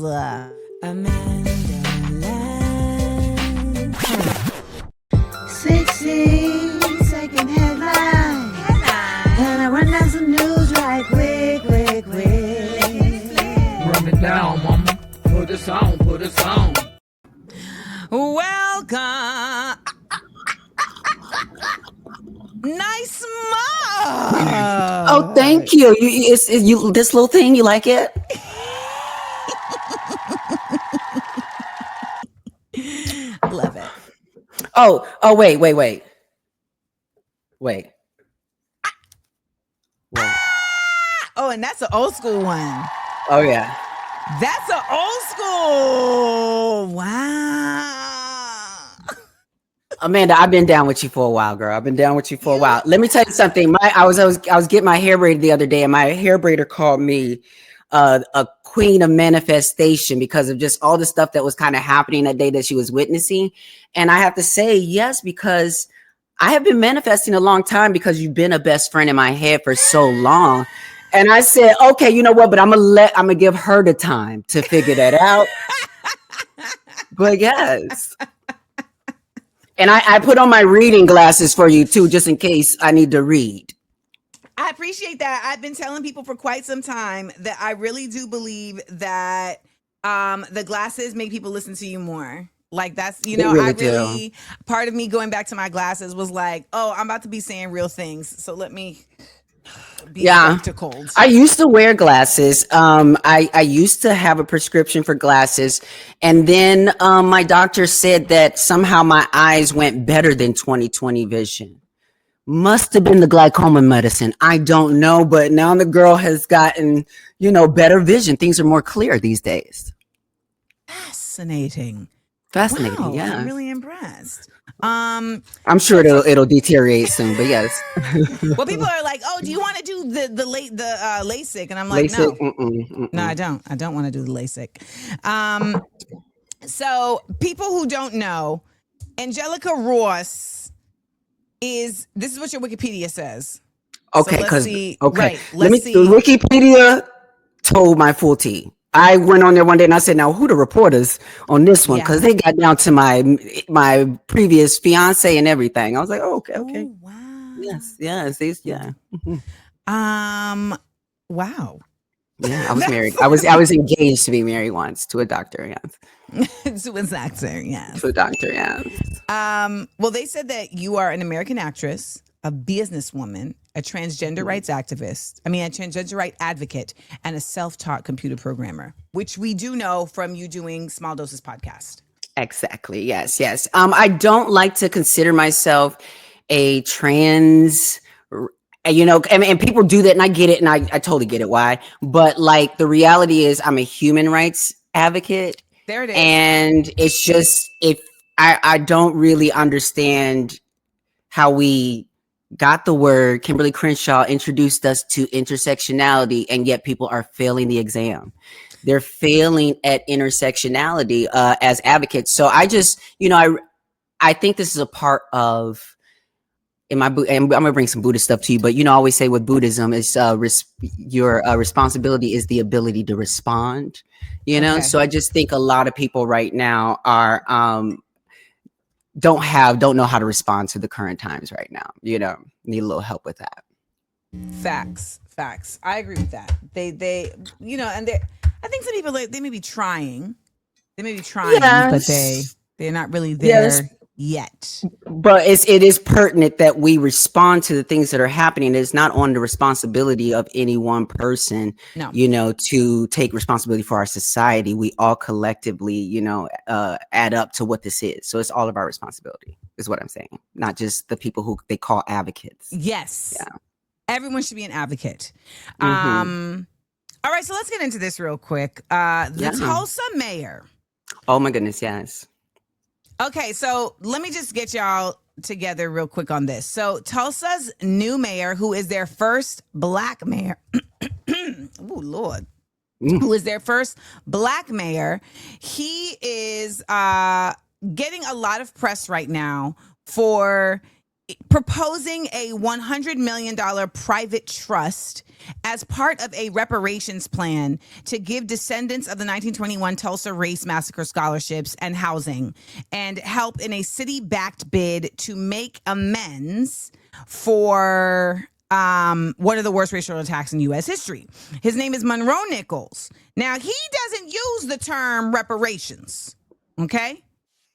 AmandaLand. 60-second headline. And I run down some news right quick. Run it down, mama. Put us on. Welcome. Nice mug. Oh, thank you. You this little thing, you like it? Love it. Oh, wait. Wait. Oh, and that's an old school one. Oh yeah. That's an old school. Wow. Amanda, I've been down with you for a while, girl. I've been down with you for a while. Let me tell you something. I was getting my hair braided the other day, and my hair braider called me a queen of manifestation because of just all the stuff that was kind of happening that day that she was witnessing. And I have to say yes, because I have been manifesting a long time because you've been a best friend in my head for so long. And I said, okay, you know what? But I'm gonna give her the time to figure that out. But yes. And I put on my reading glasses for you too, just in case I need to read. I appreciate that. I've been telling people for quite some time that I really do believe that the glasses make people listen to you more. Like that's, part of me going back to my glasses was like, oh, I'm about to be saying real things. So let me be spectacled. I used to wear glasses. I used to have a prescription for glasses. And then my doctor said that somehow my eyes went better than 20/20 vision. Must have been the glaucoma medicine. I don't know. But now the girl has gotten, better vision. Things are more clear these days. Fascinating. Wow, yeah. I'm really impressed. I'm sure it'll deteriorate soon, but yes. Well, people are like, "Oh, do you want to do the LASIK?" And I'm like, LASIK? No, I don't. I don't want to do the LASIK. So people who don't know, Angelica Ross this is what your Wikipedia says. Okay, so let's see. Okay, right, let's see. The Wikipedia told my full tea. I went on there one day and I said, now who the reporters on this one? Because they got down to my previous fiance and everything. I was like, oh, okay. Oh, wow. Yes. Yeah. Wow. Yeah, I was married. I was engaged to be married once to a doctor. Yes. To a doctor. Yes. To a doctor. Yes. Well, they said that you are an American actress, a businesswoman, a transgender rights activist, a transgender right advocate, and a self-taught computer programmer, which we do know from you doing Small Doses podcast. Exactly. Yes. I don't like to consider myself a trans, and people do that, and I get it, and I totally get it why. But like the reality is, I'm a human rights advocate. There it is. And it's just I don't really understand how we got the word. Kimberly Crenshaw introduced us to intersectionality, and yet people are failing the exam. They're failing at intersectionality as advocates. So I just, I think this is a part of and I'm gonna bring some Buddhist stuff to you, but I always say with Buddhism is your responsibility is the ability to respond. Okay. So I just think a lot of people right now are don't know how to respond to the current times right now. Need a little help with that. Facts. I agree with that. They and I think some people they may be trying. But they're not really there yet. But it is pertinent that we respond to the things that are happening. It's not on the responsibility of any one person, to take responsibility for our society. We all collectively, add up to what this is. So it's all of our responsibility is what I'm saying. Not just the people who they call advocates. Yes. Yeah. Everyone should be an advocate. Mm-hmm. All right. So let's get into this real quick. The Tulsa mayor. Oh my goodness. Yes. Okay, so let me just get y'all together real quick on this. So Tulsa's new mayor, who is their first black mayor, oh Lord, who is their first black mayor, he is getting a lot of press right now for proposing a $100 million private trust as part of a reparations plan to give descendants of the 1921 Tulsa Race Massacre scholarships and housing, and help in a city-backed bid to make amends for one of the worst racial attacks in U.S. history. His name is Monroe Nichols. Now, he doesn't use the term reparations, okay?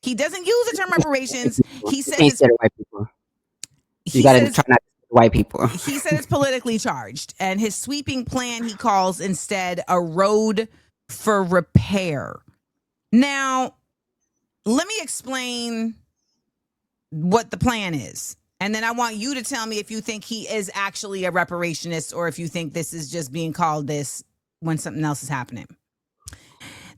He doesn't use the term reparations. He says it's white people. You got to try not to white people. He said it's politically charged, and his sweeping plan he calls instead a road for repair. Now, let me explain what the plan is. And then I want you to tell me if you think he is actually a reparationist or if you think this is just being called this when something else is happening.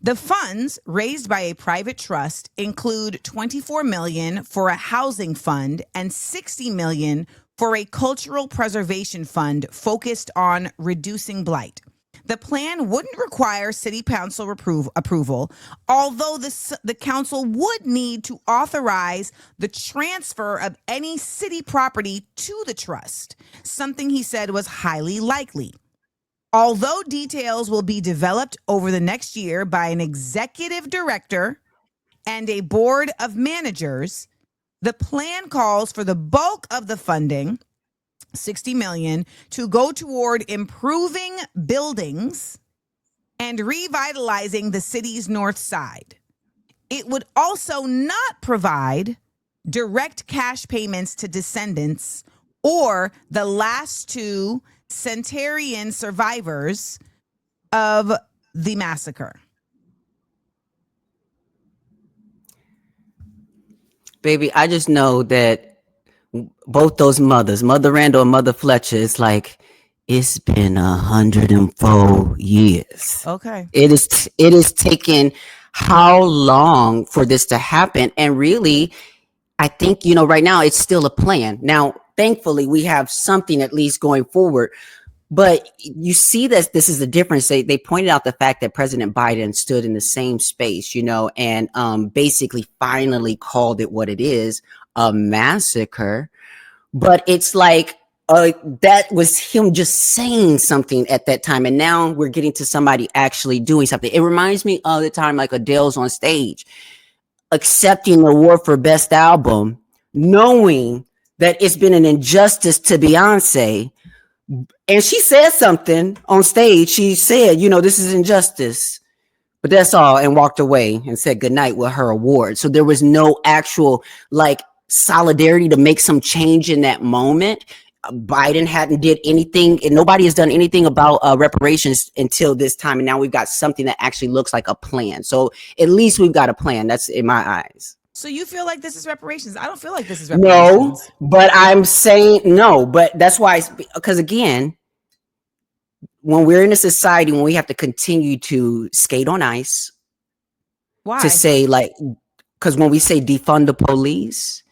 The funds raised by a private trust include $24 million for a housing fund and $60 million for a cultural preservation fund focused on reducing blight. The plan wouldn't require city council approval, although the council would need to authorize the transfer of any city property to the trust, something he said was highly likely. Although details will be developed over the next year by an executive director and a board of managers, the plan calls for the bulk of the funding, $60 million, to go toward improving buildings and revitalizing the city's north side. It would also not provide direct cash payments to descendants or the last two centenarian survivors of the massacre. Baby, I just know that both those mothers, Mother Randall and Mother Fletcher, it's like, it's been 104 years. Okay. It is taken how long for this to happen? And really, I think, right now it's still a plan. Now, thankfully, we have something at least going forward. But you see that this is the difference. They pointed out the fact that President Biden stood in the same space, and basically finally called it what it is, a massacre. But it's like that was him just saying something at that time. And now we're getting to somebody actually doing something. It reminds me of the time like Adele's on stage accepting the award for best album, knowing that it's been an injustice to Beyonce. And she said something on stage. She said, this is injustice. But that's all, and walked away and said goodnight with her award. So there was no actual solidarity to make some change in that moment. Biden hadn't did anything, and nobody has done anything about reparations until this time. And now we've got something that actually looks like a plan. So at least we've got a plan. That's in my eyes. So you feel like this is reparations? I don't feel like this is reparations. No, but I'm saying no. But that's why, because again, when we're in a society when we have to continue to skate on ice, why? To say because when we say defund the police,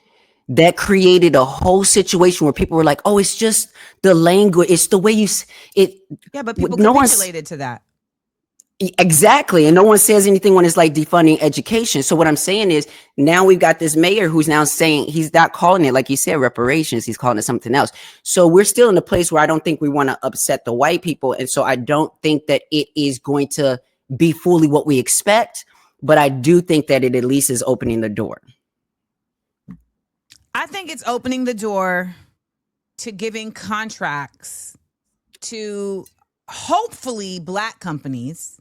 that created a whole situation where people were like, "Oh, it's just the language. It's the way you it." Yeah, but people capitulated to that. Exactly. And no one says anything when it's like defunding education. So what I'm saying is now we've got this mayor who's now saying he's not calling it, like you said, reparations. He's calling it something else. So we're still in a place where I don't think we want to upset the white people. And so I don't think that it is going to be fully what we expect. But I do think that it at least is opening the door. I think it's opening the door to giving contracts to hopefully Black companies.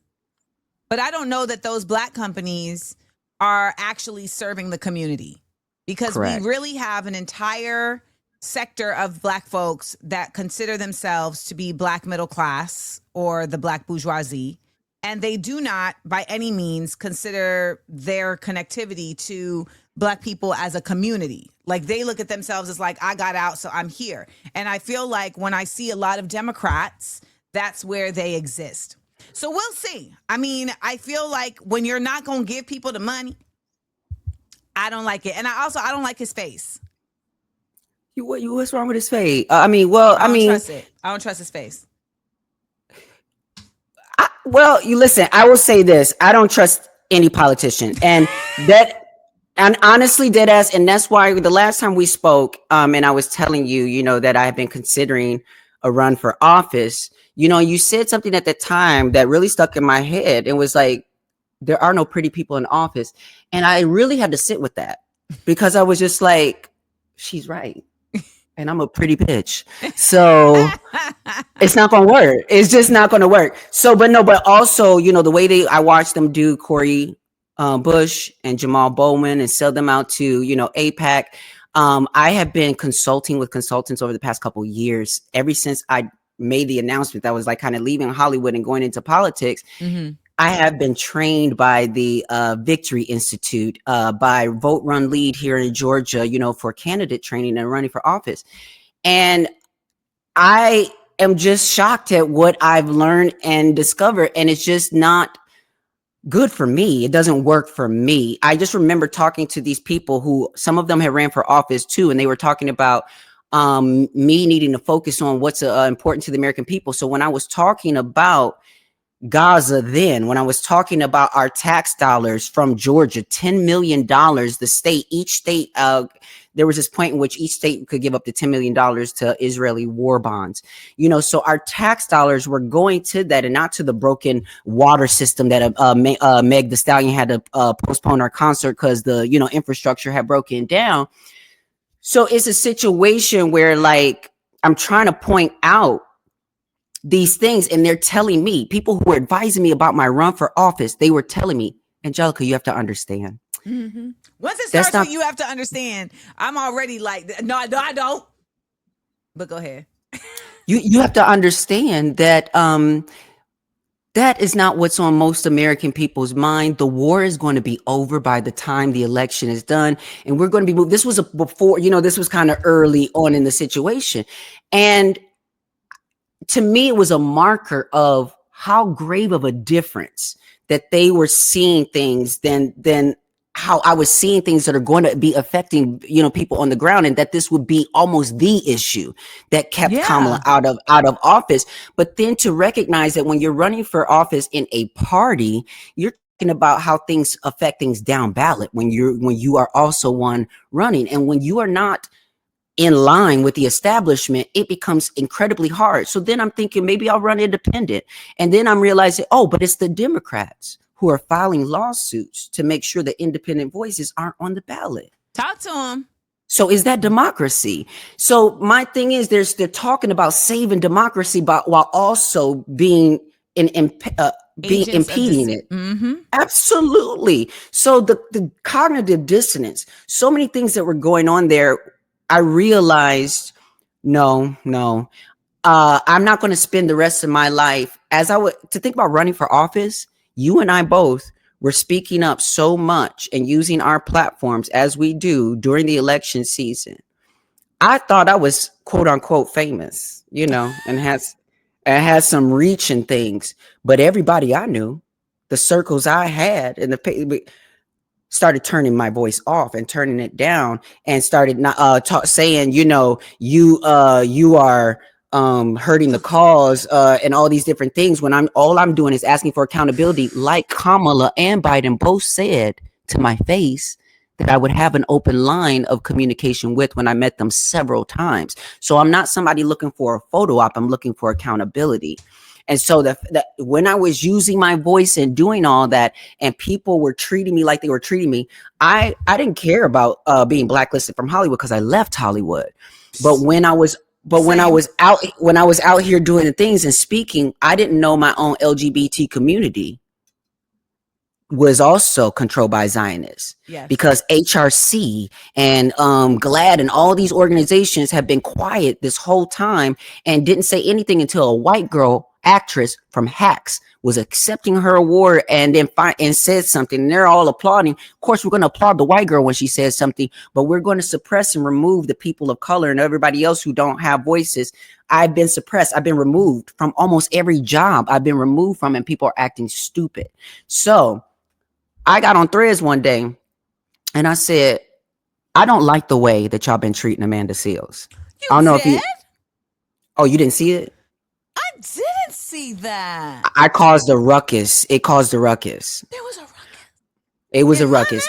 But I don't know that those Black companies are actually serving the community, because Correct. We really have an entire sector of Black folks that consider themselves to be Black middle class or the Black bourgeoisie. And they do not by any means consider their connectivity to Black people as a community. Like they look at themselves as like, I got out, so I'm here. And I feel like when I see a lot of Democrats, that's where they exist. So we'll see. I mean, I feel like when you're not going to give people the money, I don't like it. And I don't like his face. What's wrong with his face? I don't trust it. I don't trust his face. You listen, I will say this. I don't trust any politician. And And honestly, dead ass, and that's why the last time we spoke, and I was telling you, that I have been considering a run for office. You said something at the time that really stuck in my head. It was like, there are no pretty people in office, and I really had to sit with that because I was just like, she's right, and I'm a pretty bitch, so it's not gonna work. It's just not gonna work. So, but also, the way I watched them do Corey Bush and Jamal Bowman and sell them out to, APAC. I have been consulting with consultants over the past couple of years, ever since I made the announcement that I was like kind of leaving Hollywood and going into politics. Mm-hmm. I have been trained by the Victory Institute, by Vote Run Lead here in Georgia, for candidate training and running for office. And I am just shocked at what I've learned and discovered. And it's just not good for me. It doesn't work for me. I just remember talking to these people who, some of them had ran for office too, and they were talking about me needing to focus on what's important to the American people. So when I was talking about Gaza, then when I was talking about our tax dollars from Georgia, $10 million, each state, there was this point in which each state could give up to $10 million to Israeli war bonds. So our tax dollars were going to that and not to the broken water system that Meg Thee Stallion had to postpone our concert because the, infrastructure had broken down. So it's a situation where, like, I'm trying to point out these things, and they're telling me, people who were advising me about my run for office, they were telling me, Angelica, you have to understand. Mm-hmm. Once it starts with you have to understand, I'm already like, no, I don't. But go ahead. You have to understand that that is not what's on most American people's mind. The war is going to be over by the time the election is done, and we're going to be moved. This was before, this was kind of early on in the situation, and to me, it was a marker of how grave of a difference that they were seeing things than how I was seeing things that are going to be affecting, people on the ground, and that this would be almost the issue that kept Kamala out of office. But then to recognize that when you're running for office in a party, you're talking about how things affect things down ballot when you are also one running, and when you are not in line with the establishment, it becomes incredibly hard. So then I'm thinking maybe I'll run independent. And then I'm realizing, but it's the Democrats who are filing lawsuits to make sure the independent voices aren't on the ballot. Talk to them. So is that democracy? So my thing is, they're talking about saving democracy, but while also being impeding it. Mm-hmm. Absolutely. So the cognitive dissonance, so many things that were going on there. I realized, no, I'm not going to spend the rest of my life to think about running for office. You and I both were speaking up so much and using our platforms as we do during the election season. I thought I was quote unquote famous, and had some reach and things, but everybody I knew, the circles I had and started turning my voice off and turning it down, and started not saying, you are hurting the cause and all these different things, when all I'm doing is asking for accountability, like Kamala and Biden both said to my face that I would have an open line of communication with when I met them several times. So I'm not somebody looking for a photo op, I'm looking for accountability. And so that when I was using my voice and doing all that, and people were treating me like they were treating me, I didn't care about being blacklisted from Hollywood because I left Hollywood. But when I was out here doing the things and speaking, I didn't know my own LGBT community was also controlled by Zionists. Yes. Because HRC and GLAAD and all these organizations have been quiet this whole time and didn't say anything until a white girl actress from Hacks was accepting her award and then said something, and they're all applauding. Of course, we're going to applaud the white girl when she says something, but we're going to suppress and remove the people of color and everybody else who don't have voices. I've been suppressed. I've been removed from almost every job I've been removed from, and people are acting stupid. So I got on Threads one day and I said, I don't like the way that y'all been treating Amanda Seales. I don't know if you didn't see it? I didn't see that. I caused a ruckus. It caused a ruckus. There was a ruckus. It was a ruckus.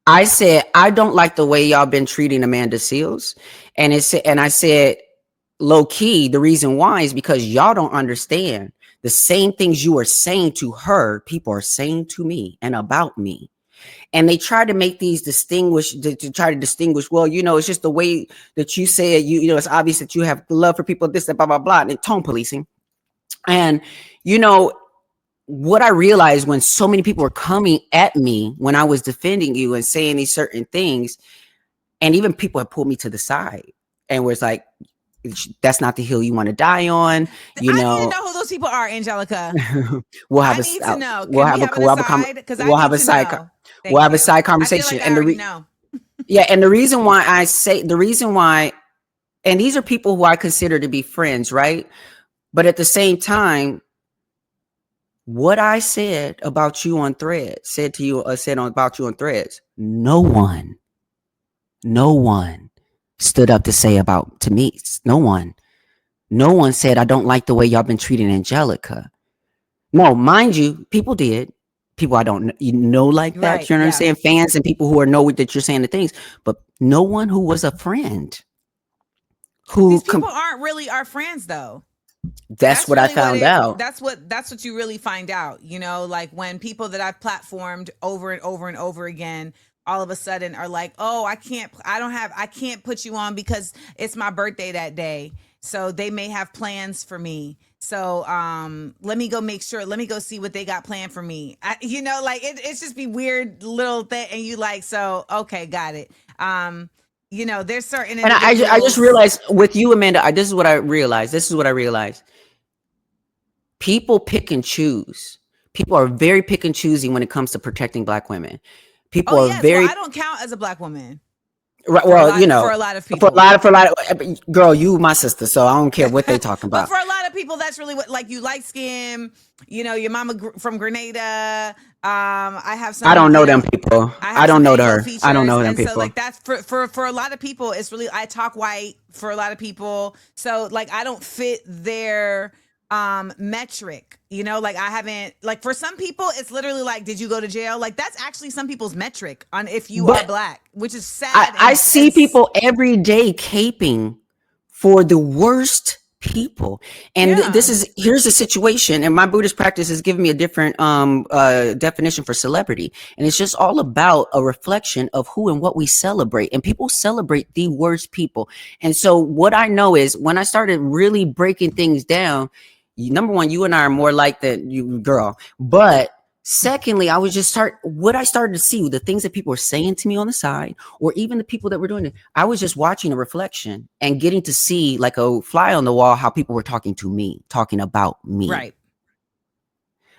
I said, I don't like the way y'all been treating Amanda Seals. And I said, low key, the reason why is because y'all don't understand the same things you are saying to her, people are saying to me and about me. And they try to make these to try to distinguish. Well, it's just the way that you say it. It's obvious that you have love for people, this, that, blah, blah, blah, and tone policing. And, what I realized when so many people were coming at me when I was defending you and saying these certain things, and even people have pulled me to the side and was like, that's not the hill you want to die on. I need to know who those people are, Angelica. We'll have a side conversation. And the reason why, and these are people who I consider to be friends, right? But at the same time, what I said about you on Threads, said about you on Threads, no one stood up to say to me. No one said, I don't like the way y'all been treating Angelica. No, mind you, people did. People I don't know like that. Right, you know what I'm saying? Fans and people who know that you're saying the things, but no one who was a friend. These people aren't really our friends, though. That's what really I found out. That's what you really find out. Like when people that I've platformed over and over and over again, all of a sudden are like, oh, I can't put you on because it's my birthday that day. So they may have plans for me. So let me go see what they got planned for me. It's just be weird little thing. And you like, so, okay, got it. There's certain. And I just realized with you, Amanda, this is what I realized. People pick and choose. People are very pick and choosy when it comes to protecting Black women. People are very. Well, I don't count as a Black woman. Right. Well, for a lot of people. For a lot of girl, you my sister, so I don't care what they talking about. But for a lot of people, that's really what, like, you light skin. Your mama from Grenada. I have some. I don't know them people. I don't know her. I don't know them people. So like that's for a lot of people, it's really, I talk white for a lot of people. So like I don't fit their metric. Like I haven't, like, for some people it's literally like, did you go to jail? Like that's actually some people's metric on if you are Black, which is sad. I see people every day caping for the worst people, and here's the situation, and my Buddhist practice has given me a different definition for celebrity, and it's just all about a reflection of who and what we celebrate, and people celebrate the worst people. And so what I know is when I started really breaking things down, number one, you and I are more like that, you girl, but secondly, I started to see the things that people were saying to me on the side, or even the people that were doing it. I was just watching a reflection and getting to see, like a fly on the wall, how people were talking to me, talking about me. Right.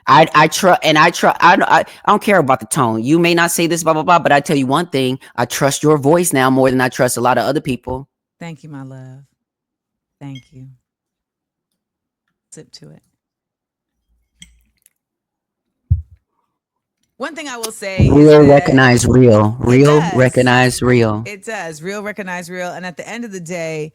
I don't care about the tone. You may not say this, blah, blah, blah, but I tell you one thing, I trust your voice now more than I trust a lot of other people. Thank you, my love. Thank you. Sip to it. One thing I will say real recognize real. Real recognize real. It does. Real recognize real. And at the end of the day,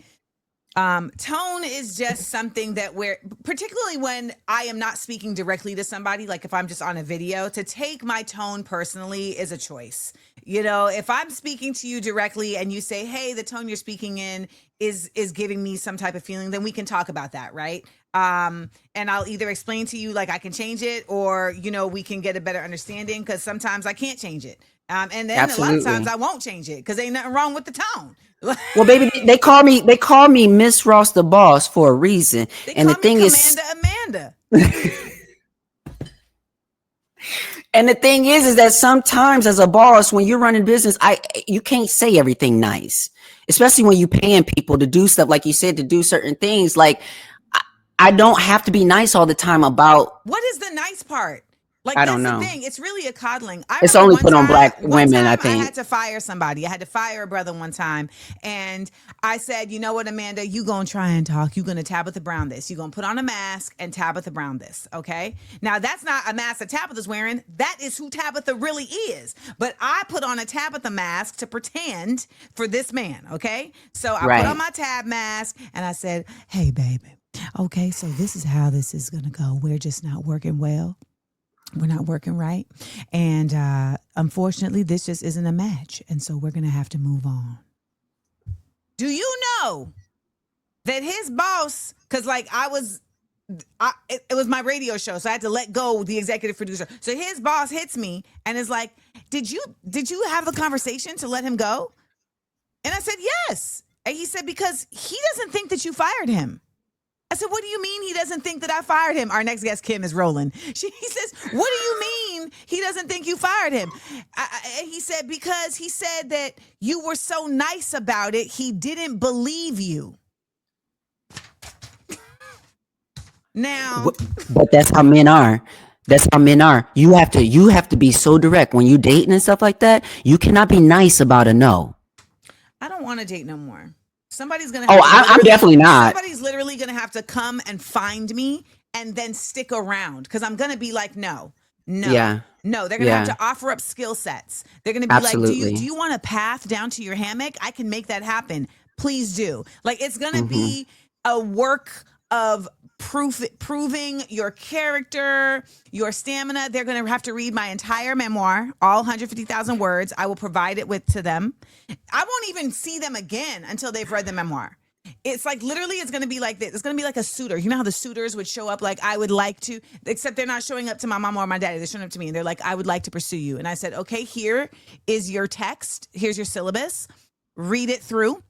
tone is just something that particularly when I am not speaking directly to somebody, like if I'm just on a video, to take my tone personally is a choice. If I'm speaking to you directly and you say, hey, the tone you're speaking in is giving me some type of feeling, then we can talk about that, right? And I'll either explain to you, like, I can change it, or, we can get a better understanding, because sometimes I can't change it. And then Absolutely. A lot of times I won't change it because ain't nothing wrong with the tone. Well, baby, they call me Miss Ross the boss for a reason. And the thing is, Amanda. And the thing is that sometimes as a boss, when you're running business, you can't say everything nice, especially when you're paying people to do stuff, like you said, to do certain things. Like, I don't have to be nice all the time about. What is the nice part? Like, I don't know. The thing. It's really a coddling. It's only put on Black women, I think. I had to fire somebody. I had to fire a brother one time. And I said, you know what, Amanda, you going to try and talk. You going to Tabitha Brown this. You going to put on a mask and Tabitha Brown this. Okay. Now, that's not a mask that Tabitha's wearing. That is who Tabitha really is. But I put on a Tabitha mask to pretend for this man. Okay. So I put on my Tab mask and I said, hey, baby. Okay. So this is how this is going to go. We're just not working well. We're not working right. And unfortunately, this just isn't a match. And so we're going to have to move on. Do you know that his boss, because like it was my radio show, so I had to let go the executive producer. So his boss hits me and is like, did you have the conversation to let him go? And I said, yes. And he said, because he doesn't think that you fired him. I said, what do you mean he doesn't think that I fired him? Our next guest, Kim, is rolling. He says, what do you mean he doesn't think you fired him? He said, because he said that you were so nice about it, he didn't believe you. Now, but that's how men are. That's how men are. You have to be so direct when you dating and stuff like that. You cannot be nice about a no. I don't want to date no more. Somebody's gonna. I'm definitely not. Somebody's literally gonna have to come and find me and then stick around because I'm gonna be like, no. They're gonna have to offer up skill sets. They're gonna be Absolutely. like, do you want a path down to your hammock? I can make that happen. Please do. Like it's gonna be a work of proving your character, your stamina. They're going to have to read my entire memoir, all 150,000 words. I will provide it to them. I won't even see them again until they've read the memoir. It's like literally it's going to be like this. It's going to be like a suitor. You know how the suitors would show up like I would like to, except they're not showing up to my mama or my daddy. They're showing up to me and they're like, I would like to pursue you. And I said, okay, here is your text. Here's your syllabus. Read it through.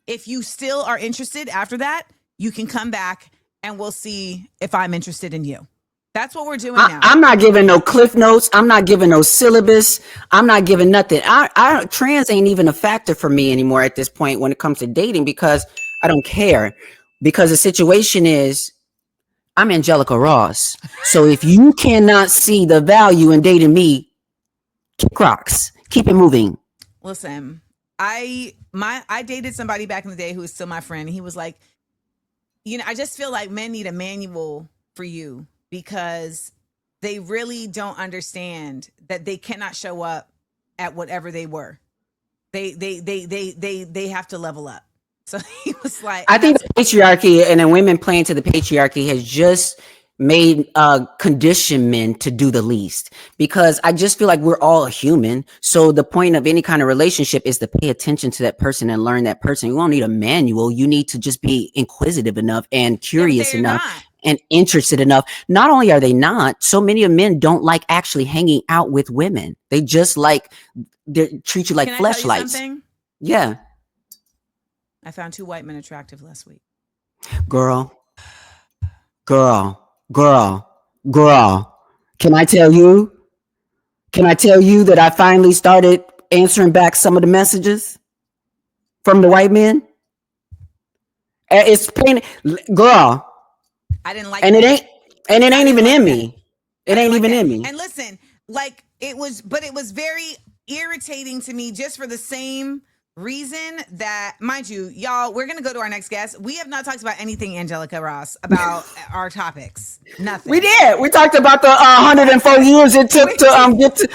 If you still are interested after that, you can come back and we'll see if I'm interested in you. That's what we're doing now. I'm not giving no cliff notes. I'm not giving no syllabus. I'm not giving nothing. Trans ain't even a factor for me anymore at this point when it comes to dating because I don't care. Because the situation is, I'm Angelica Ross. So if you cannot see the value in dating me, kick rocks. Keep it moving. Listen, I dated somebody back in the day who was still my friend. He was like, you know, I just feel like men need a manual for you because they really don't understand that they cannot show up at whatever they were. They have to level up. So he was like, I think the patriarchy and then women playing to the patriarchy has just made condition men to do the least, because I just feel like we're all human. So the point of any kind of relationship is to pay attention to that person and learn that person. You don't need a manual. You need to just be inquisitive enough and curious enough and interested enough. Not only are they not, so many of men don't like actually hanging out with women. They just like they treat you like fleshlights. Yeah. I found 2 white men attractive last week. Girl. Can I tell you that I finally started answering back some of the messages from the white men? It's pain, girl. I didn't like and it ain't even in me. It ain't even in me. And listen, like it was very irritating to me just for the same reason that, mind you, y'all, we're going to go to our next guest. We have not talked about anything, Angelica Ross, about our topics. Nothing. We did. We talked about the 104 years it took to get to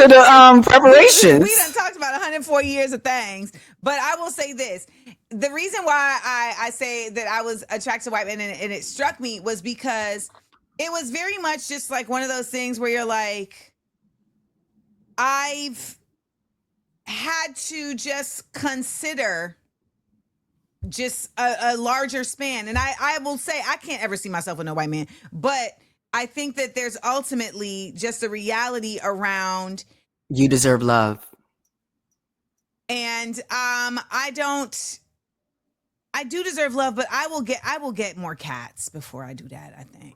the preparations. We done talked about 104 years of things. But I will say this. The reason why I say that I was attracted to white men and it struck me was because it was very much just like one of those things where you're like, I've had to just consider just a larger span. And I will say I can't ever see myself with no white man, but I think that there's ultimately just a reality around you deserve love. And I do deserve love, but I will get more cats before I do that, I think.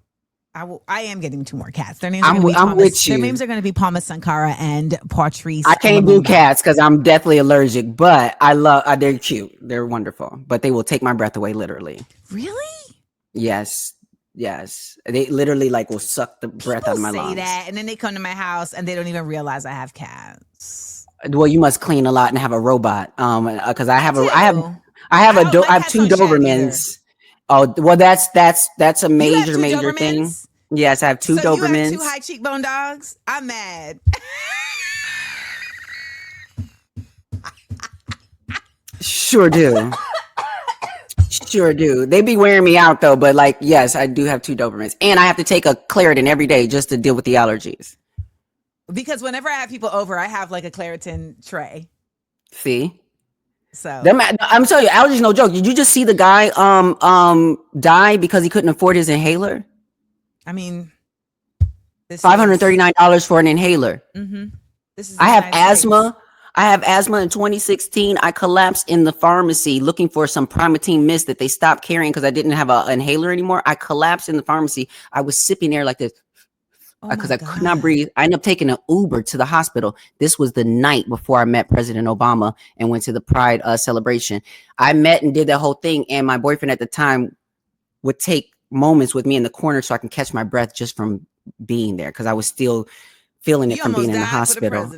I am getting 2 more cats. Their names are Their names are going to be Palma Sankara and Patrice. I can't do cats because I'm deathly allergic, but they're cute. They're wonderful, but they will take my breath away, literally. Really? Yes. They literally will suck the breath out of my lungs. Say that, and then they come to my house and they don't even realize I have cats. Well, you must clean a lot and have a robot. Because I have 2 Dobermans. Oh, well, that's a major thing. Yes, I have 2 Dobermans. You have 2 high cheekbone dogs? I'm mad. Sure do. Sure do. They be wearing me out though, but like, yes, I do have 2 Dobermans, and I have to take a Claritin every day just to deal with the allergies. Because whenever I have people over, I have like a Claritin tray. See, so I'm telling you, allergies no joke. Did you just see the guy die because he couldn't afford his inhaler? I mean, $539 for an inhaler. Mm-hmm. I have asthma. I have asthma in 2016. I collapsed in the pharmacy looking for some Primatene mist that they stopped carrying because I didn't have an inhaler anymore. I collapsed in the pharmacy. I was sipping air like this because I could not breathe. I ended up taking an Uber to the hospital. This was the night before I met President Obama and went to the Pride celebration. I met and did that whole thing. And my boyfriend at the time would take moments with me in the corner so I can catch my breath just from being there because I was still feeling it from being in the hospital.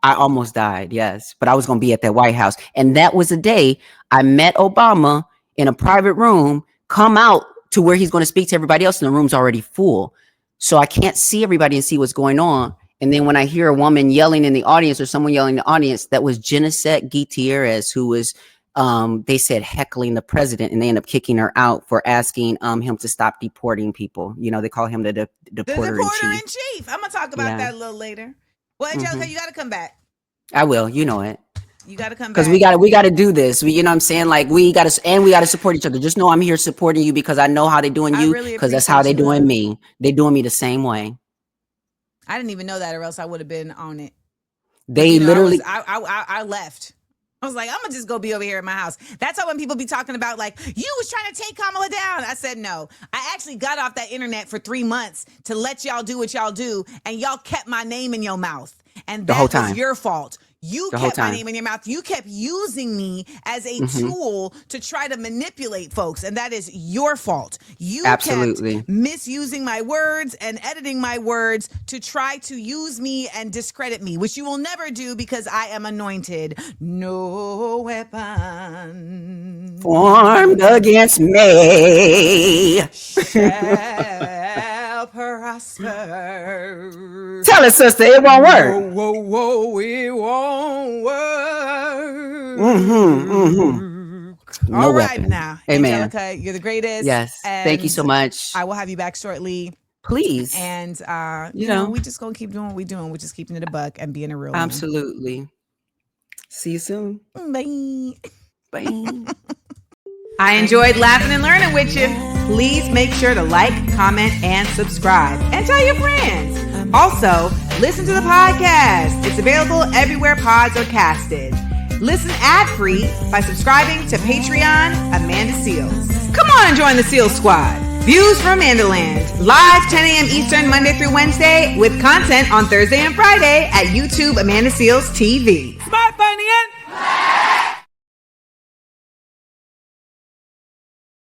I almost died, yes, but I was going to be at that White House. And that was the day I met Obama in a private room, come out to where he's going to speak to everybody else, and the room's already full. So I can't see everybody and see what's going on. And then when I hear a woman yelling in the audience or someone yelling in the audience, that was Genesette Gutierrez, who was, they said, heckling the president, and they end up kicking her out for asking him to stop deporting people. You know, they call him the deporter in chief. I'm going to talk about that a little later. Well, Angelica, you got to come back. I will. You know it. You got to come back. Because we got to do this. You know what I'm saying? Like, we got to support each other. Just know I'm here supporting you because I know how they're doing you, because that's how they're doing me. They're doing me the same way. I didn't even know that, or else I would have been on it. They literally. I left. I was like, I'm going to just go be over here at my house. That's how when people be talking about like, you was trying to take Kamala down. I said, no, I actually got off that internet for 3 months to let y'all do what y'all do. And y'all kept my name in your mouth. And that was your fault. You kept my name in your mouth. You kept using me as a tool to try to manipulate folks. And that is your fault. You kept misusing my words and editing my words to try to use me and discredit me, which you will never do because I am anointed. No weapon formed against me shall prosper. Tell us, sister, it won't work. Whoa, it won't work. No All right, weapon. now, Amen. Angelica, you're the greatest. Yes, thank you so much. I will have you back shortly. Please. And you know, we just gonna keep doing what we're doing. We're just keeping it a buck and being a real Absolutely. One. See you soon. Bye. Bye. I enjoyed laughing and learning with you. Please make sure to like, comment, and subscribe. And tell your friends. Also, listen to the podcast. It's available everywhere pods are casted. Listen ad-free by subscribing to Patreon Amanda Seals. Come on and join the Seal Squad. Views from AmandaLand. Live 10 a.m. Eastern, Monday through Wednesday, with content on Thursday and Friday at YouTube Amanda Seals TV. Smart, funny, and